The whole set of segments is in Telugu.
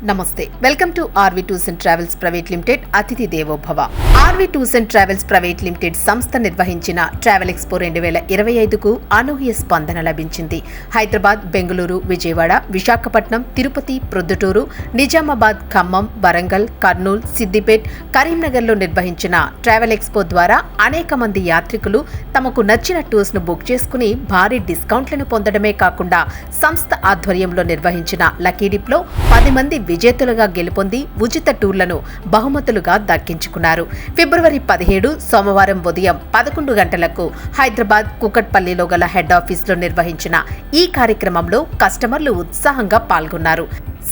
నమస్తే welcome to RV tours and travels private limited అతిథి దేవో భవ. RV tours and travels private limited సంస్థ నిర్వహించిన ట్రావెల్ ఎక్స్పో 2025కు అనూహ్య స్పందన లభించింది. హైదరాబాద్, బెంగళూరు, విజయవాడ, విశాఖపట్నం, తిరుపతి, ప్రొద్దుటూరు, నిజామాబాద్, ఖమ్మం, వరంగల్, కర్నూలు, సిద్దిపేట్, కరీంనగర్లో నిర్వహించిన ట్రావెల్ ఎక్స్పో ద్వారా అనేక మంది యాత్రికులు తమకు నచ్చిన టూర్స్ ను బుక్ చేసుకుని భారీ డిస్కౌంట్లను పొందడమే కాకుండా సంస్థ ఆధ్వర్యంలో నిర్వహించిన లక్కీ డిప్ లో 10 మంది విజేతలుగా గెలుపొంది ఉచిత టూర్లను బహుమతులుగా దక్కించుకున్నారు. ఫిబ్రవరి 17 సోమవారం ఉదయం 11 గంటలకు హైదరాబాద్ కుకట్పల్లిలో గల హెడ్ ఆఫీసులో నిర్వహించిన ఈ కార్యక్రమంలో కస్టమర్లు ఉత్సాహంగా పాల్గొన్నారు.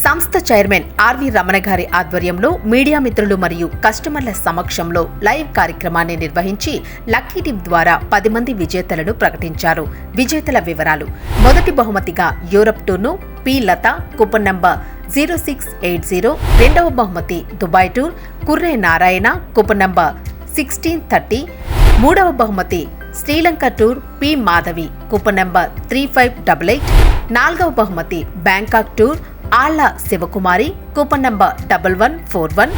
సంస్థ చైర్మన్ ఆర్వి రమణ గారి ఆధ్వర్యంలో మీడియా మిత్రులు మరియు కస్టమర్ల సమక్షంలో లైవ్ కార్యక్రమాన్ని నిర్వహించి లక్కీ టిప్ ద్వారా 10 మంది విజేతలను ప్రకటించారు. విజేతల వివరాలు: మొదటి బహుమతిగా యూరప్ టూర్ను పి లత కూపన్ నంబర్ 0680, రెండవ బహుమతి Dubai tour Kurre Narayana coupon number 1630, మూడవ బహుమతి Sri Lanka tour P Madhavi coupon number 3588, నాలుగవ బహుమతి Bangkok tour Alla Sivakumari coupon number 1141,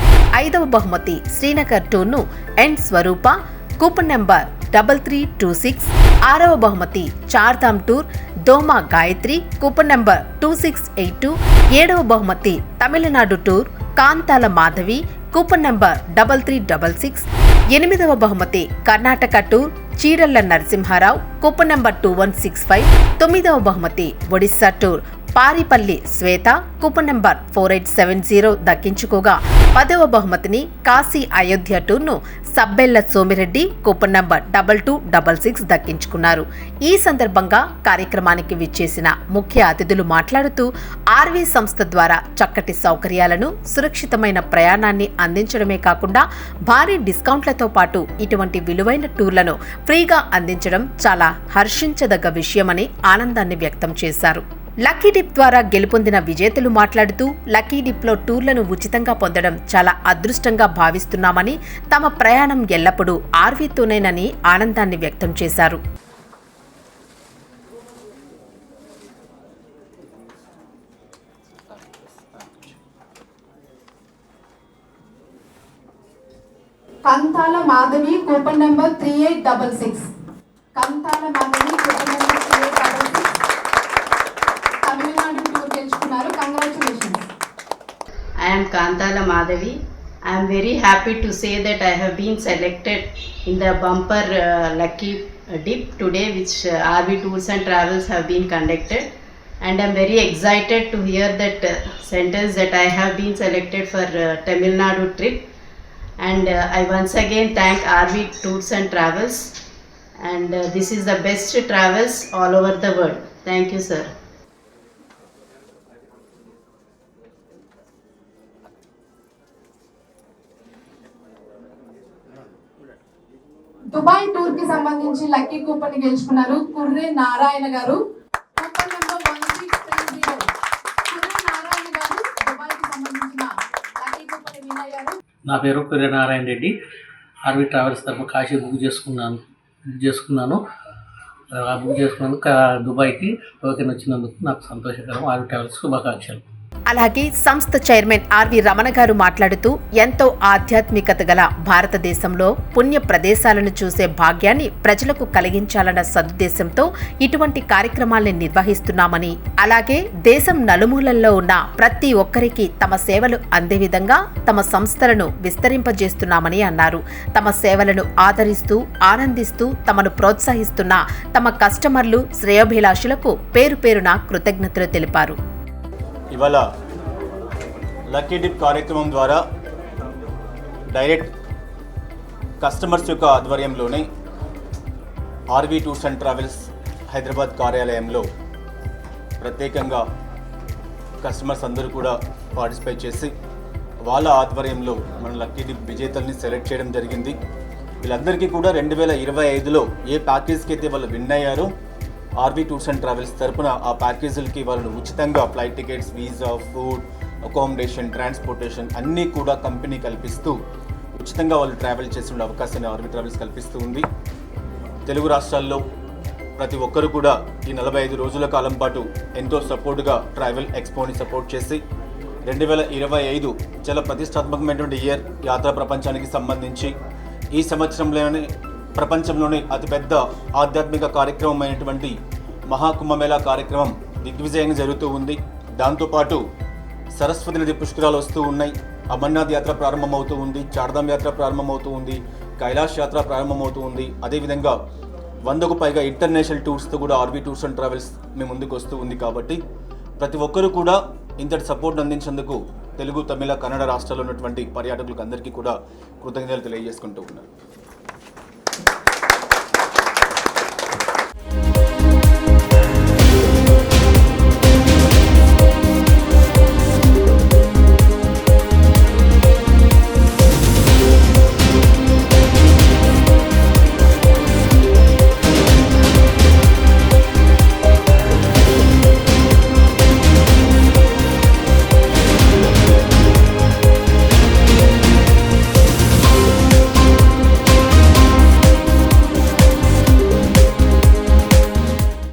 ఐదవ బహుమతి శ్రీనగర్ టూర్ను ఎన్ స్వరూప కూపన్ నంబర్ 3326, ఆరవ బహుమతి Chardham tour Doma Gayatri coupon number 2682, ఏడవ బహుమతి Tamil Nadu tour Kanthala Madhavi coupon number 3366, ఎనిమిదవ బహుమతి Karnataka tour చీరల్ల Narasimha Rao coupon number 2165, తొమ్మిదవ బహుమతి ఒడిశా టూర్ పారిపల్లి శ్వేత కూపన్ నంబర్ 4870 దక్కించుకోగా 10వ బహుమతిని కాశీ అయోధ్య టూర్ను సబ్బెల్ల సోమిరెడ్డి కూపన్ నంబర్ 2266 దక్కించుకున్నారు. ఈ సందర్భంగా కార్యక్రమానికి విచ్చేసిన ముఖ్య అతిథులు మాట్లాడుతూ ఆర్వీ సంస్థ ద్వారా చక్కటి సౌకర్యాలను, సురక్షితమైన ప్రయాణాన్ని అందించడమే కాకుండా భారీ డిస్కౌంట్లతో పాటు ఇటువంటి విలువైన టూర్లను ఫ్రీగా అందించడం చాలా హర్షించదగ్గ విషయమని ఆనందాన్ని వ్యక్తం చేశారు. లక్కీ డిప్ ద్వారా గెలుపొందిన విజేతలు మాట్లాడుతూ లక్కీ డిప్ లో టూర్లను ఉచితంగా పొందడం చాలా అదృష్టంగా భావిస్తున్నామని, తమ ప్రయాణం ఎల్లప్పుడూ ఆర్వీతోనేనని ఆనందాన్ని వ్యక్తం చేశారు. Kanthala Madhavi coupon number 3866, Kanthala Madhavi coupon number 3866 Tamil Nadu tour గెలుచుకున్నారు. Congratulations. I am Kantala Madhavi. I am very happy to say that I have been selected in the bumper lucky dip today, which RV Tours and Travels have been conducted, and I am very excited to hear that sentence that I have been selected for Tamil Nadu trip, and I once again thank RV Tours and Travels, and this is the best travels all over the world. Thank you, sir. Dubai tour కి సంబంధించి లక్కీ కూపన్ గెలుచుకున్నారు కుర్రే నారాయణ గారు కూపన్ నంబర్ 1630. కుర్రే నారాయణ గారు దుబాయ్ కి సంబంధించిన లక్కీ కూపన్ విన్ అయ్యారు. నా పేరు కుర్రే నారాయణ రెడ్డి. ఆర్వి ట్రావెల్స్ తరఫున కాశీ బుక్ చేసుకున్నాను. దుబాయ్కి టోకెన్ వచ్చినందుకు నాకు సంతోషకరం. ఆర్వి ట్రావెల్స్ శుభాకాంక్షలు. అలాగే సంస్థ చైర్మన్ ఆర్వి రమణ గారు మాట్లాడుతూ ఎంతో ఆధ్యాత్మికత గల భారతదేశంలో పుణ్య ప్రదేశాలను చూసే భాగ్యాన్ని ప్రజలకు కలిగించాలన్న సదుద్దేశంతో ఇటువంటి కార్యక్రమాల్ని నిర్వహిస్తున్నామని, అలాగే దేశం నలుమూలల్లో ఉన్న ప్రతి ఒక్కరికి తమ సేవలు అందే విధంగా తమ సంస్థలను విస్తరింపజేస్తున్నామని అన్నారు. తమ సేవలను ఆదరిస్తూ ఆనందిస్తూ తమను ప్రోత్సహిస్తున్న తమ కస్టమర్లు, శ్రేయోభిలాషులకు పేరు పేరున కృతజ్ఞతలు తెలిపారు. ఇవాళ లక్కీ డిప్ కార్యక్రమం ద్వారా డైరెక్ట్ కస్టమర్స్ యొక్క ఆధ్వర్యంలోనే RV tours and travels Hyderabad కార్యాలయంలో ప్రత్యేకంగా కస్టమర్స్ అందరూ కూడా పార్టిసిపేట్ చేసి వాళ్ళ ఆధ్వర్యంలో మన లక్కీ డిప్ విజేతల్ని సెలెక్ట్ చేయడం జరిగింది. వీళ్ళందరికీ కూడా 2025లో ఏ ప్యాకేజ్కి అయితే వాళ్ళు విన్ అయ్యారో ఆర్వీ టూర్స్ అండ్ ట్రావెల్స్ తరపున ఆ ప్యాకేజీలకి వాళ్ళను ఉచితంగా flight tickets, visa, food, accommodation, transportation అన్నీ కూడా కంపెనీ కల్పిస్తూ ఉచితంగా వాళ్ళు ట్రావెల్ చేసే అవకాశాన్ని ఆర్వీ ట్రావెల్స్ కల్పిస్తూ ఉంది. తెలుగు రాష్ట్రాల్లో ప్రతి ఒక్కరు కూడా ఈ 45 రోజుల కాలం పాటు ఎంతో సపోర్ట్గా ట్రావెల్ ఎక్స్పోని సపోర్ట్ చేసి 2025 చాలా ప్రతిష్టాత్మకమైనటువంటి ఇయర్ యాత్రా ప్రపంచానికి సంబంధించి ఈ సంవత్సరంలోనే ప్రపంచంలోనే అతిపెద్ద ఆధ్యాత్మిక కార్యక్రమం అయినటువంటి మహాకుంభమేళా కార్యక్రమం దిగ్విజయంగా జరుగుతూ ఉంది. దాంతోపాటు సరస్వతి నది పుష్కరాలు వస్తూ ఉన్నాయి, అమర్నాథ్ యాత్ర ప్రారంభమవుతూ ఉంది, చార్ధామ్ యాత్ర ప్రారంభమవుతూ ఉంది, కైలాష్ యాత్ర ప్రారంభమవుతూ ఉంది. అదేవిధంగా 100కు పైగా ఇంటర్నేషనల్ టూర్స్తో కూడా ఆర్వీ టూర్స్ అండ్ ట్రావెల్స్ మీ ముందుకు వస్తూ ఉంది. కాబట్టి ప్రతి ఒక్కరూ కూడా ఇంతటి సపోర్ట్ అందించేందుకు తెలుగు, తమిళ, కన్నడ రాష్ట్రాల్లో ఉన్నటువంటి పర్యాటకులకు అందరికీ కూడా కృతజ్ఞతలు తెలియజేసుకుంటూ ఉన్నారు.